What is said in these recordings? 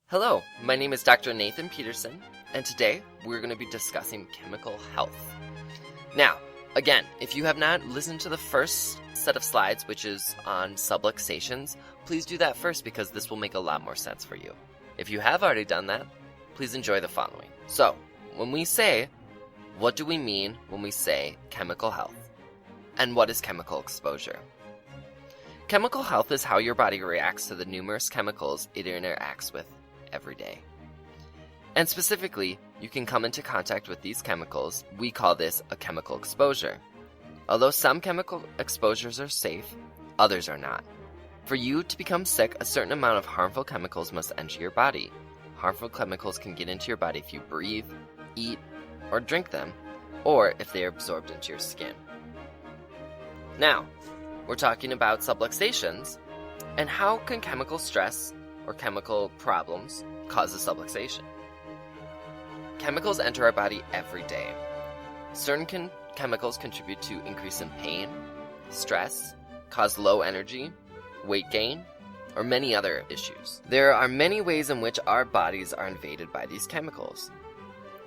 Hello, my name is Dr. Nathan Peterson, and today we're going to be discussing chemical health. Now, again, if you have not listened to the first set of slides, which is on subluxations, please do that first because this will make a lot more sense for you. If you have already done that, please enjoy the following. So, what do we mean when we say chemical health? And what is chemical exposure? Chemical health is how your body reacts to the numerous chemicals it interacts with every day. And specifically, you can come into contact with these chemicals. We call this a chemical exposure. Although some chemical exposures are safe, others are not. For you to become sick, a certain amount of harmful chemicals must enter your body. Harmful chemicals can get into your body if you breathe, eat, or drink them, or if they are absorbed into your skin. Now, we're talking about subluxations, and how can chemical stress or chemical problems cause a subluxation? Chemicals enter our body every day. Certain chemicals contribute to increase in pain, stress, cause low energy, weight gain, or many other issues. There are many ways in which our bodies are invaded by these chemicals.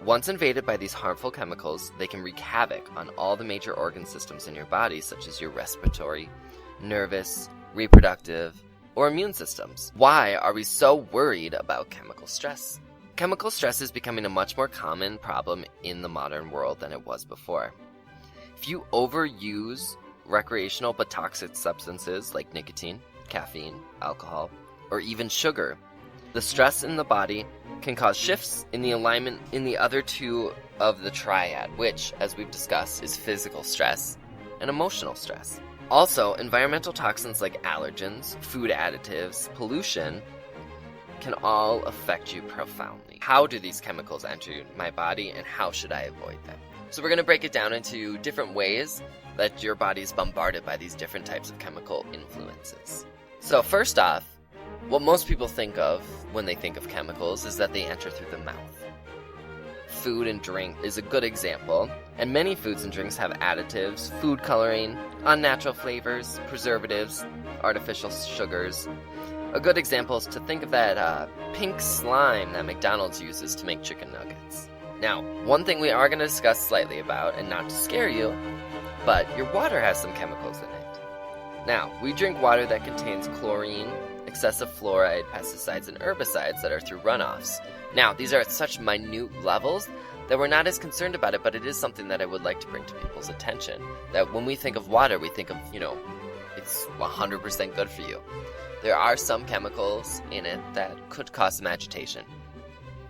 Once invaded by these harmful chemicals, they can wreak havoc on all the major organ systems in your body, such as your respiratory, nervous, reproductive, or immune systems. Why are we so worried about chemical stress? Chemical stress is becoming a much more common problem in the modern world than it was before. If you overuse recreational but toxic substances like nicotine, caffeine, alcohol, or even sugar, the stress in the body can cause shifts in the alignment in the other two of the triad, which, as we've discussed, is physical stress and emotional stress. Also, environmental toxins like allergens, food additives, pollution can all affect you profoundly. How do these chemicals enter my body and how should I avoid them? So we're going to break it down into different ways that your body is bombarded by these different types of chemical influences. So first off, what most people think of when they think of chemicals is that they enter through the mouth. Food and drink is a good example, and many foods and drinks have additives, food coloring, unnatural flavors, preservatives, artificial sugars. A good example is to think of that pink slime that McDonald's uses to make chicken nuggets. Now, one thing we are going to discuss slightly about, and not to scare you, but your water has some chemicals in it. Now, we drink water that contains chlorine, excessive fluoride, pesticides, and herbicides that are through runoffs. Now, these are at such minute levels that we're not as concerned about it, but it is something that I would like to bring to people's attention. That when we think of water, we think of, it's 100% good for you. There are some chemicals in it that could cause some agitation.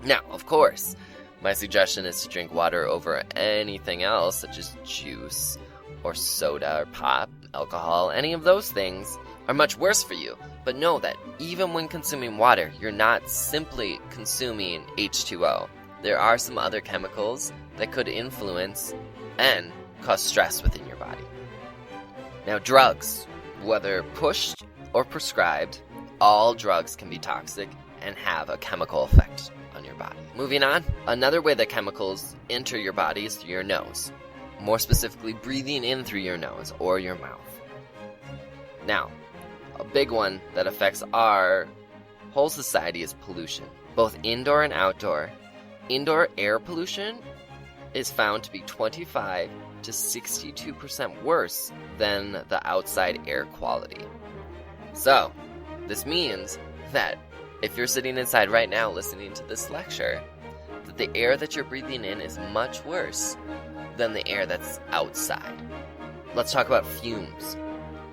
Now, of course, my suggestion is to drink water over anything else, such as juice, or soda, or pop, alcohol. Any of those things are much worse for you. But know that even when consuming water, you're not simply consuming H2O. There are some other chemicals that could influence and cause stress within your body. Now, drugs, whether pushed or prescribed, all drugs can be toxic and have a chemical effect on your body. Moving on, another way that chemicals enter your body is through your nose. More specifically, breathing in through your nose or your mouth. Now, a big one that affects our whole society is pollution, both indoor and outdoor. Indoor air pollution is found to be 25 to 62% worse than the outside air quality. So, this means that if you're sitting inside right now listening to this lecture, that the air that you're breathing in is much worse than the air that's outside. Let's talk about fumes.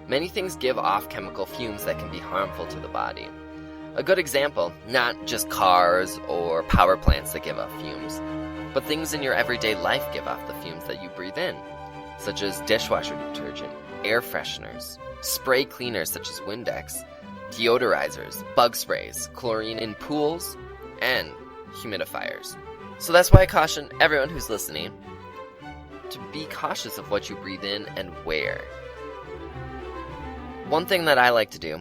Many things give off chemical fumes that can be harmful to the body. A good example, not just cars or power plants that give off fumes, but things in your everyday life give off the fumes that you breathe in, such as dishwasher detergent, air fresheners, spray cleaners such as Windex, deodorizers, bug sprays, chlorine in pools, and humidifiers. So that's why I caution everyone who's listening to be cautious of what you breathe in and where. One thing that I like to do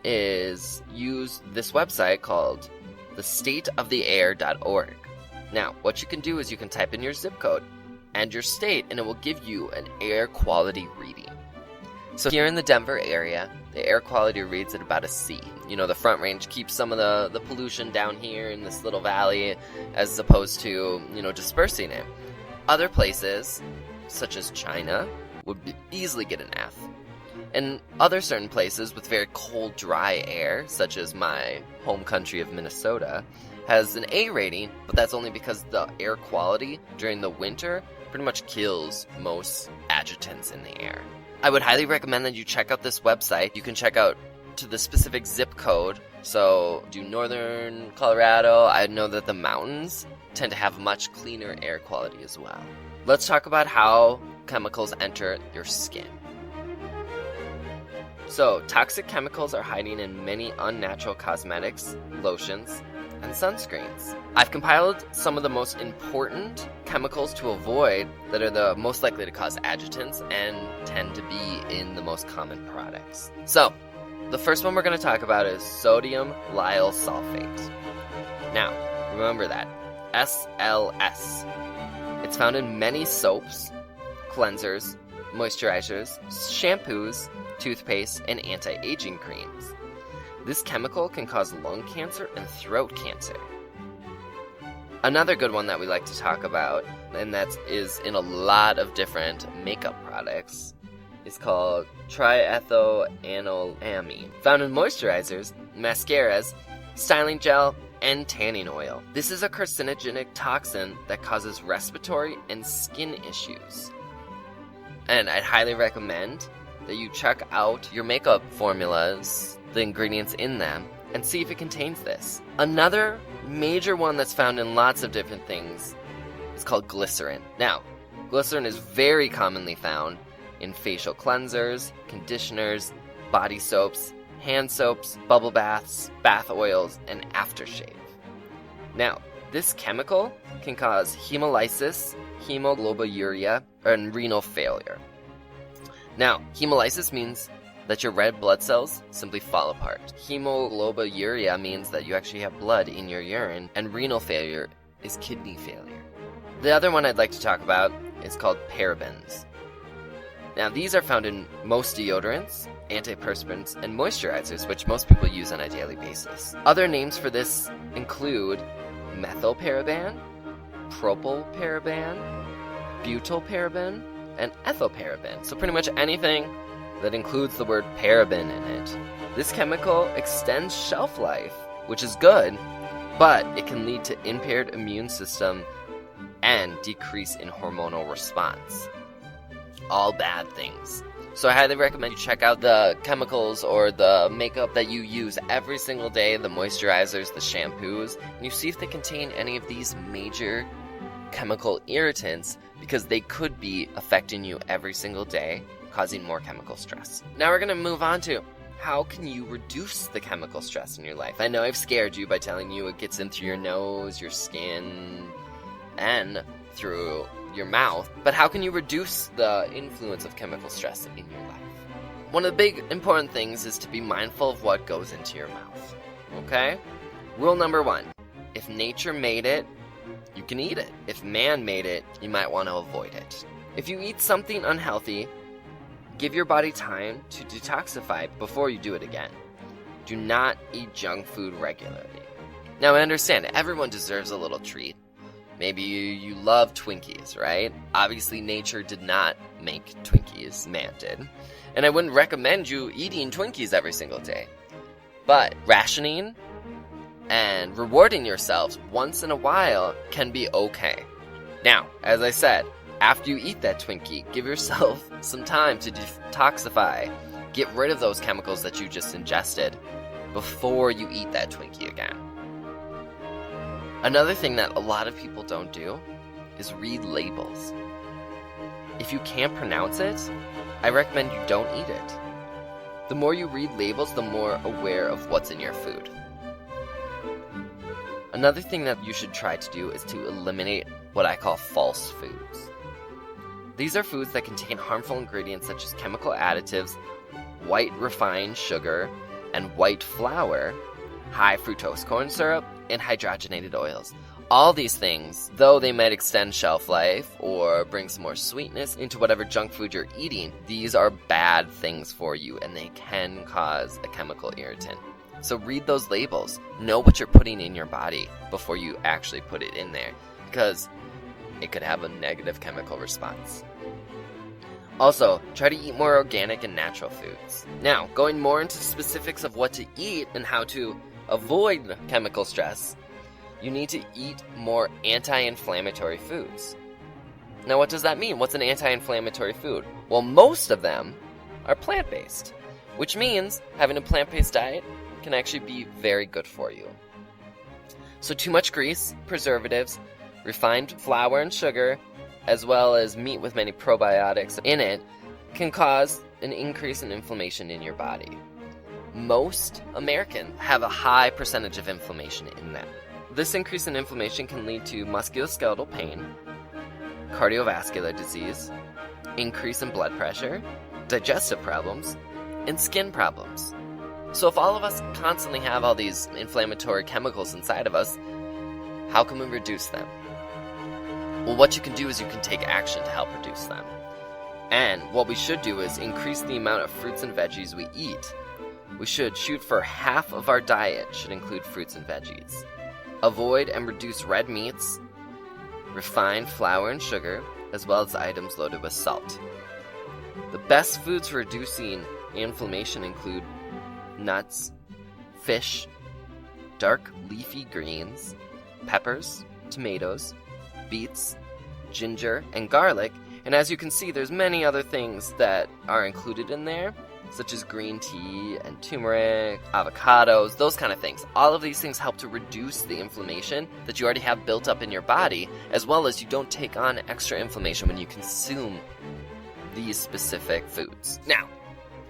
is use this website called thestateoftheair.org. Now, what you can do is you can type in your zip code and your state, and it will give you an air quality reading. So here in the Denver area, the air quality reads at about a C. The Front Range keeps some of the pollution down here in this little valley as opposed to, dispersing it. Other places, such as China, would easily get an F. And other certain places with very cold, dry air, such as my home country of Minnesota, has an A rating, but that's only because the air quality during the winter pretty much kills most adjutants in the air. I would highly recommend that you check out this website. You can check out to the specific zip code. So, do northern Colorado, I know that the mountains tend to have much cleaner air quality as well. Let's talk about how chemicals enter your skin. So, toxic chemicals are hiding in many unnatural cosmetics, lotions, and sunscreens. I've compiled some of the most important chemicals to avoid that are the most likely to cause adjutants and tend to be in the most common products. So, the first one we're going to talk about is sodium lyl sulfate. Now, remember that, SLS. It's found in many soaps, cleansers, moisturizers, shampoos, toothpaste, and anti-aging creams. This chemical can cause lung cancer and throat cancer. Another good one that we like to talk about, and that is in a lot of different makeup products, is called triethylanolamine, found in moisturizers, mascaras, styling gel, and tanning oil. This is a carcinogenic toxin that causes respiratory and skin issues. And I'd highly recommend that you check out your makeup formulas, the ingredients in them, and see if it contains this. Another major one that's found in lots of different things is called glycerin. Now, glycerin is very commonly found in facial cleansers, conditioners, body soaps, hand soaps, bubble baths, bath oils, and aftershave. Now, this chemical can cause hemolysis, hemoglobinuria, and renal failure. Now, hemolysis means that your red blood cells simply fall apart. Hemoglobinuria means that you actually have blood in your urine, and renal failure is kidney failure. The other one I'd like to talk about is called parabens. Now, these are found in most deodorants, antiperspirants, and moisturizers, which most people use on a daily basis. Other names for this include methylparaben, propylparaben, butylparaben, and ethylparaben. So pretty much anything that includes the word paraben in it. This chemical extends shelf life, which is good, but it can lead to impaired immune system and decrease in hormonal response. All bad things. So I highly recommend you check out the chemicals or the makeup that you use every single day, the moisturizers, the shampoos, and you see if they contain any of these major chemical irritants, because they could be affecting you every single day, causing more chemical stress. Now we're going to move on to how can you reduce the chemical stress in your life. I know I've scared you by telling you it gets in through your nose, your skin, and through your mouth, but how can you reduce the influence of chemical stress in your life? One of the big important things is to be mindful of what goes into your mouth. Okay? Rule number 1, if nature made it, you can eat it. If man made it, you might want to avoid it. If you eat something unhealthy, give your body time to detoxify before you do it again. Do not eat junk food regularly. Now I understand, everyone deserves a little treat. Maybe you love Twinkies, right? Obviously nature did not make Twinkies, man did. And I wouldn't recommend you eating Twinkies every single day. But rationing and rewarding yourselves once in a while can be okay. Now, as I said, after you eat that Twinkie, give yourself some time to detoxify. Get rid of those chemicals that you just ingested before you eat that Twinkie again. Another thing that a lot of people don't do is read labels. If you can't pronounce it, I recommend you don't eat it. The more you read labels, the more aware of what's in your food. Another thing that you should try to do is to eliminate what I call false foods. These are foods that contain harmful ingredients such as chemical additives, white refined sugar, and white flour, high fructose corn syrup, and hydrogenated oils. All these things, though they might extend shelf life or bring some more sweetness into whatever junk food you're eating, these are bad things for you and they can cause a chemical irritant. So read those labels. Know what you're putting in your body before you actually put it in there, because it could have a negative chemical response. Also, try to eat more organic and natural foods. Now, going more into specifics of what to eat and how to avoid chemical stress, you need to eat more anti-inflammatory foods. Now, what does that mean? What's an anti-inflammatory food? Well, most of them are plant-based, which means having a plant-based diet can actually be very good for you. So too much grease, preservatives, refined flour and sugar, as well as meat with many probiotics in it, can cause an increase in inflammation in your body. Most Americans have a high percentage of inflammation in them. This increase in inflammation can lead to musculoskeletal pain, cardiovascular disease, increase in blood pressure, digestive problems, and skin problems. So if all of us constantly have all these inflammatory chemicals inside of us, how can we reduce them? Well, what you can do is you can take action to help reduce them. And what we should do is increase the amount of fruits and veggies we eat. We should shoot for half of our diet should include fruits and veggies. Avoid and reduce red meats, refined flour and sugar, as well as items loaded with salt. The best foods for reducing inflammation include nuts, fish, dark leafy greens, peppers, tomatoes, beets, ginger, and garlic. And as you can see, there's many other things that are included in there, such as green tea and turmeric, avocados, those kind of things. All of these things help to reduce the inflammation that you already have built up in your body, as well as you don't take on extra inflammation when you consume these specific foods. Now,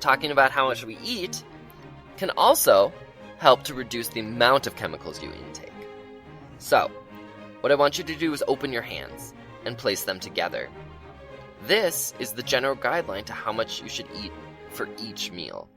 talking about how much we eat can also help to reduce the amount of chemicals you intake. So, what I want you to do is open your hands and place them together. This is the general guideline to how much you should eat for each meal.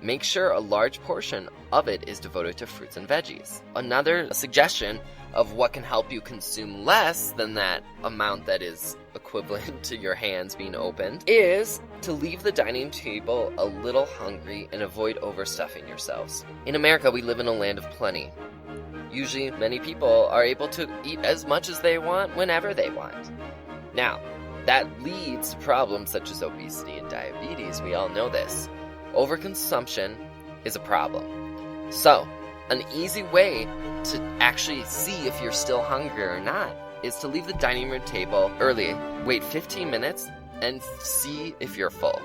Make sure a large portion of it is devoted to fruits and veggies. Another suggestion of what can help you consume less than that amount that is equivalent to your hands being opened is to leave the dining table a little hungry and avoid overstuffing yourselves. In America, we live in a land of plenty. Usually, many people are able to eat as much as they want whenever they want. Now, that leads to problems such as obesity and diabetes. We all know this. Overconsumption is a problem. So, an easy way to actually see if you're still hungry or not is to leave the dining room table early, wait 15 minutes, and see if you're full.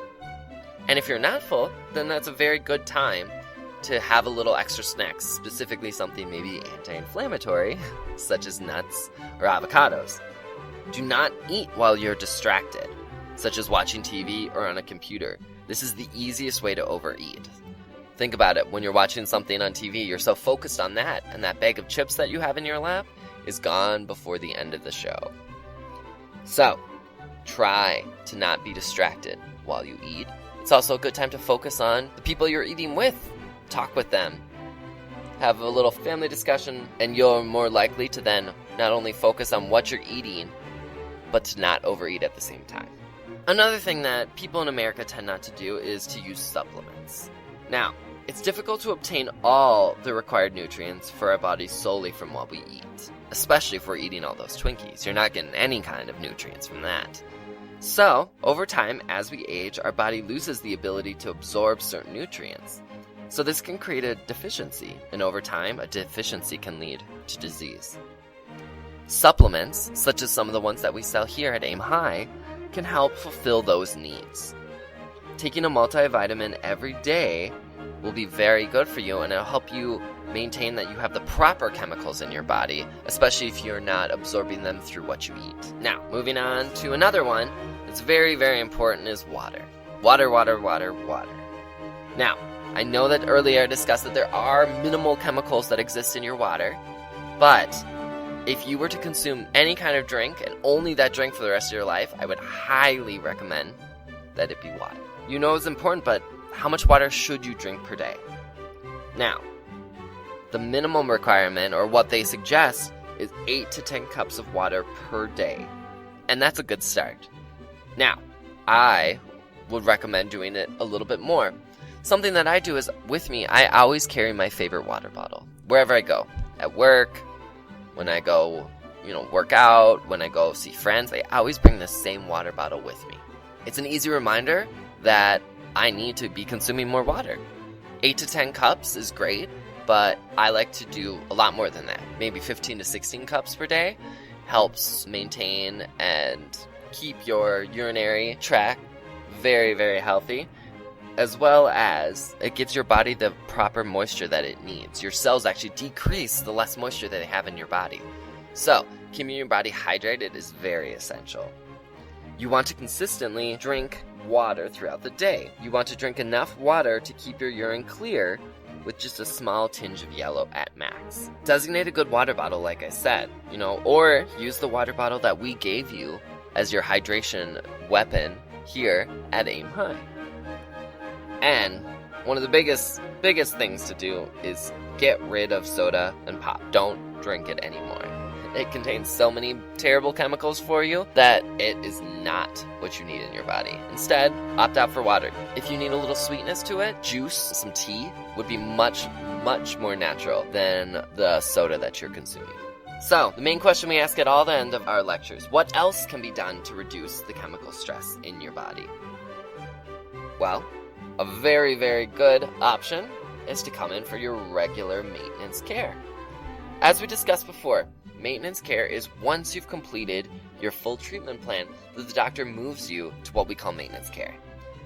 And if you're not full, then that's a very good time to have a little extra snacks, specifically something maybe anti-inflammatory, such as nuts or avocados. Do not eat while you're distracted, such as watching TV or on a computer. This is the easiest way to overeat. Think about it. When you're watching something on TV, you're so focused on that, and that bag of chips that you have in your lap is gone before the end of the show. So, try to not be distracted while you eat. It's also a good time to focus on the people you're eating with. Talk with them. Have a little family discussion, and you're more likely to then not only focus on what you're eating, but to not overeat at the same time. Another thing that people in America tend not to do is to use supplements. Now, it's difficult to obtain all the required nutrients for our bodies solely from what we eat, especially if we're eating all those Twinkies. You're not getting any kind of nutrients from that. So, over time, as we age, our body loses the ability to absorb certain nutrients. So this can create a deficiency, and over time, a deficiency can lead to disease. Supplements, such as some of the ones that we sell here at Aim High, can help fulfill those needs. Taking a multivitamin every day will be very good for you, and it'll help you maintain that you have the proper chemicals in your body, especially if you're not absorbing them through what you eat. Now, moving on to another one that's very, very important is water. Water, water, water, water. Now, I know that earlier I discussed that there are minimal chemicals that exist in your water, but if you were to consume any kind of drink and only that drink for the rest of your life, I would highly recommend that it be water. You know it's important, but how much water should you drink per day? Now, the minimum requirement, or what they suggest, is 8 to 10 cups of water per day. And that's a good start. Now, I would recommend doing it a little bit more. Something that I do is, with me, I always carry my favorite water bottle wherever I go. At work, when I go, work out, when I go see friends, I always bring the same water bottle with me. It's an easy reminder that I need to be consuming more water. 8 to 10 cups is great, but I like to do a lot more than that. Maybe 15 to 16 cups per day helps maintain and keep your urinary tract very, very healthy, as well as it gives your body the proper moisture that it needs. Your cells actually decrease the less moisture that they have in your body. So, keeping your body hydrated is very essential. You want to consistently drink water throughout the day. You want to drink enough water to keep your urine clear with just a small tinge of yellow at max. Designate a good water bottle, like I said, or use the water bottle that we gave you as your hydration weapon here at Aim High. And one of the biggest things to do is get rid of soda and pop. Don't drink it anymore. It contains so many terrible chemicals for you that it is not what you need in your body. Instead, opt out for water. If you need a little sweetness to it, juice, some tea would be much, much more natural than the soda that you're consuming. So, the main question we ask at all the end of our lectures, what else can be done to reduce the chemical stress in your body? Well, a very, very good option is to come in for your regular maintenance care. As we discussed before, maintenance care is once you've completed your full treatment plan that the doctor moves you to what we call maintenance care.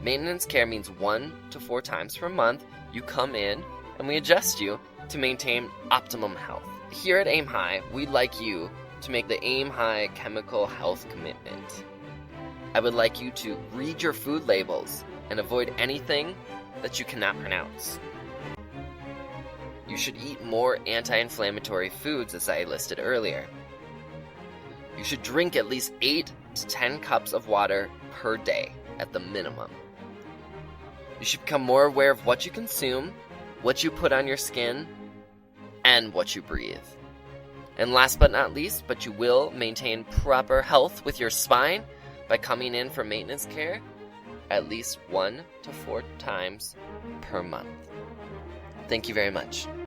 Maintenance care means 1 to 4 times per month you come in and we adjust you to maintain optimum health. Here at Aim High, we'd like you to make the Aim High chemical health commitment. I would like you to read your food labels and avoid anything that you cannot pronounce. You should eat more anti-inflammatory foods, as I listed earlier. You should drink at least 8 to 10 cups of water per day at the minimum. You should become more aware of what you consume, what you put on your skin, and what you breathe. And last but not least, but you will maintain proper health with your spine by coming in for maintenance care at least 1 to 4 times per month. Thank you very much.